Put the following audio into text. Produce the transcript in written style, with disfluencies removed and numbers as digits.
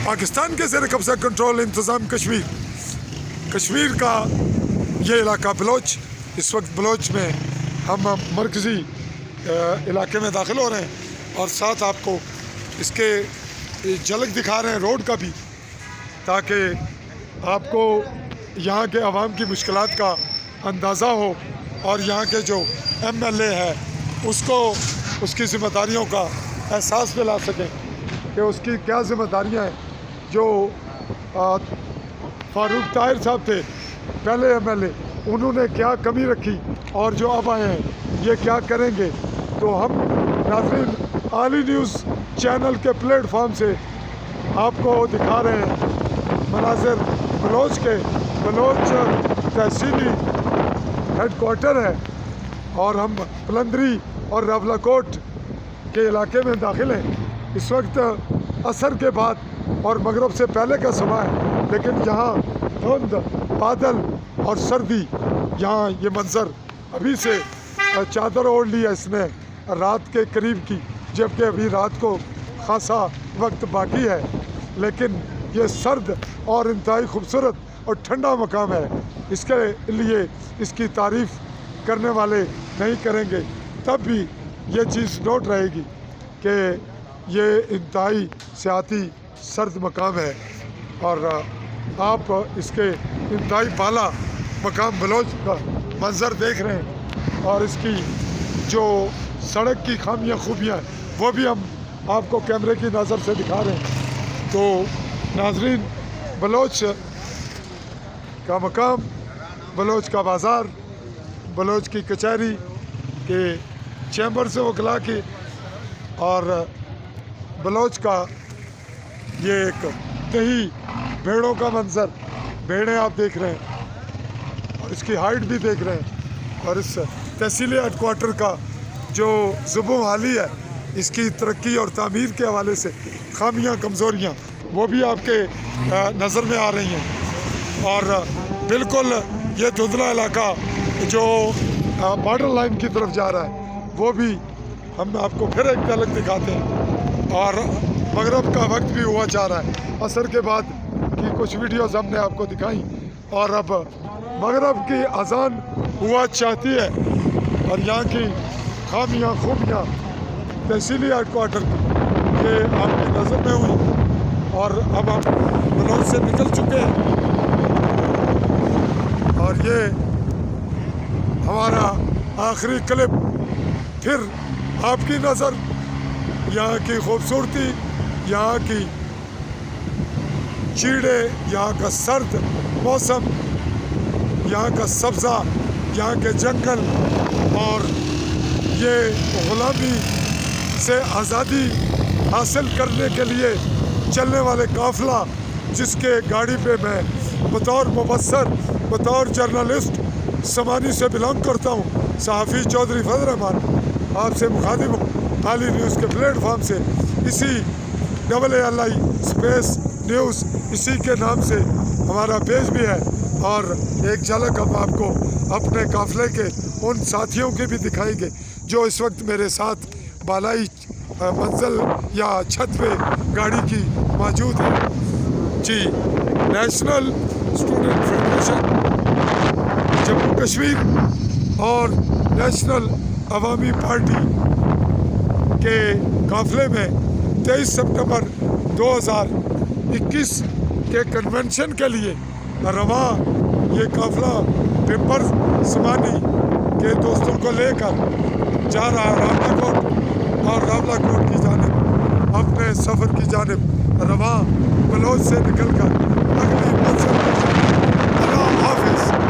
پاکستان کے زیر قبضہ کنٹرول انتظام کشمیر کا یہ علاقہ بلوچ، اس وقت بلوچ میں ہم مرکزی علاقے میں داخل ہو رہے ہیں اور ساتھ آپ کو اس کے جھلک دکھا رہے ہیں روڈ کا بھی، تاکہ آپ کو یہاں کے عوام کی مشکلات کا اندازہ ہو اور یہاں کے جو ایم ایل اے ہے اس کو اس کی ذمہ داریوں کا احساس دلا سکیں کہ اس کی کیا ذمہ داریاں ہیں۔ جو فاروق طاہر صاحب تھے پہلے ایم ایل اے، انہوں نے کیا کمی رکھی اور جو اب آئے ہیں یہ کیا کریں گے۔ تو ہم ناظرین عالی نیوز چینل کے پلیٹ فارم سے آپ کو دکھا رہے ہیں مناظر بلوچ کے۔ بلوچ تحصیلی ہیڈ کوارٹر ہے اور ہم پلندری اور راولہ کوٹ کے علاقے میں داخل ہیں۔ اس وقت عصر کے بعد اور مغرب سے پہلے کا سماں ہے، لیکن یہاں دھند، بادل اور سردی، یہاں یہ منظر ابھی سے چادر اوڑھ لی ہے اس نے رات کے قریب کی، جبکہ ابھی رات کو خاصا وقت باقی ہے، لیکن یہ سرد اور انتہائی خوبصورت اور ٹھنڈا مقام ہے۔ اس کے لیے اس کی تعریف کرنے والے نہیں کریں گے، تب بھی یہ چیز نوٹ رہے گی کہ یہ انتہائی سیاحتی سرد مقام ہے اور آپ اس کے انتہائی بالا مقام بلوچ کا منظر دیکھ رہے ہیں اور اس کی جو سڑک کی خامیاں خوبیاں وہ بھی ہم آپ کو کیمرے کی نظر سے دکھا رہے ہیں۔ تو ناظرین، بلوچ کا مقام، بلوچ کا بازار، بلوچ کی کچہری کے چیمبر سے وکلا کی اور بلوچ کا یہ ایک دہی بھیڑوں کا منظر، بھیڑیں آپ دیکھ رہے ہیں اور اس کی ہائٹ بھی دیکھ رہے ہیں، اور اس تحصیلی ہیڈ کوارٹر کا جو زبوں حالی ہے، اس کی ترقی اور تعمیر کے حوالے سے خامیاں، کمزوریاں وہ بھی آپ کے نظر میں آ رہی ہیں۔ اور بالکل یہ دھندلا علاقہ جو بارڈر لائن کی طرف جا رہا ہے وہ بھی ہم آپ کو پھر ایک جھلک دکھاتے ہیں، اور مغرب کا وقت بھی ہوا جا رہا ہے۔ عصر کے بعد کی کچھ ویڈیوز ہم نے آپ کو دکھائیں اور اب مغرب کی اذان ہوا چاہتی ہے، اور یہاں کی خامیاں، خوبیاں تحصیلی ہیڈ کوارٹر کی یہ آپ کی نظر میں ہوئی، اور اب ہم بلوچ سے نکل چکے ہیں اور یہ ہمارا آخری کلپ۔ پھر آپ کی نظر یہاں کی خوبصورتی، یہاں کی چیڑے، یہاں کا سرد موسم، یہاں کا سبزہ، یہاں کے جنگل، اور یہ غلامی سے آزادی حاصل کرنے کے لیے چلنے والے قافلہ، جس کے گاڑی پہ میں بطور مبصر، بطور جرنلسٹ سمانی سے بلانگ کرتا ہوں، صحافی چودھری فضل رحمان آپ سے مخاطب ہوں عالی نیوز کے پلیٹ فارم سے۔ اسی AALI اسپیس نیوز، اسی کے نام سے ہمارا پیج بھی ہے، اور ایک جھلک ہم آپ کو اپنے قافلے کے ان ساتھیوں کے بھی دکھائیں گے جو اس وقت میرے ساتھ بالائی منزل یا چھت پہ گاڑی کی موجود ہے۔ جی، national student federation Jammu Kashmir اور نیشنل عوامی پارٹی کے قافلے میں 23 سپٹمبر 2021 کے کنونشن کے لیے رواں یہ قافلہ پیپر سمانی کے دوستوں کو لے کر جا رہا ہے راولہ کوٹ، اور راولہ کوٹ کی جانب اپنے سفر کی جانب رواں بلوچ سے نکل کر اگلی منزل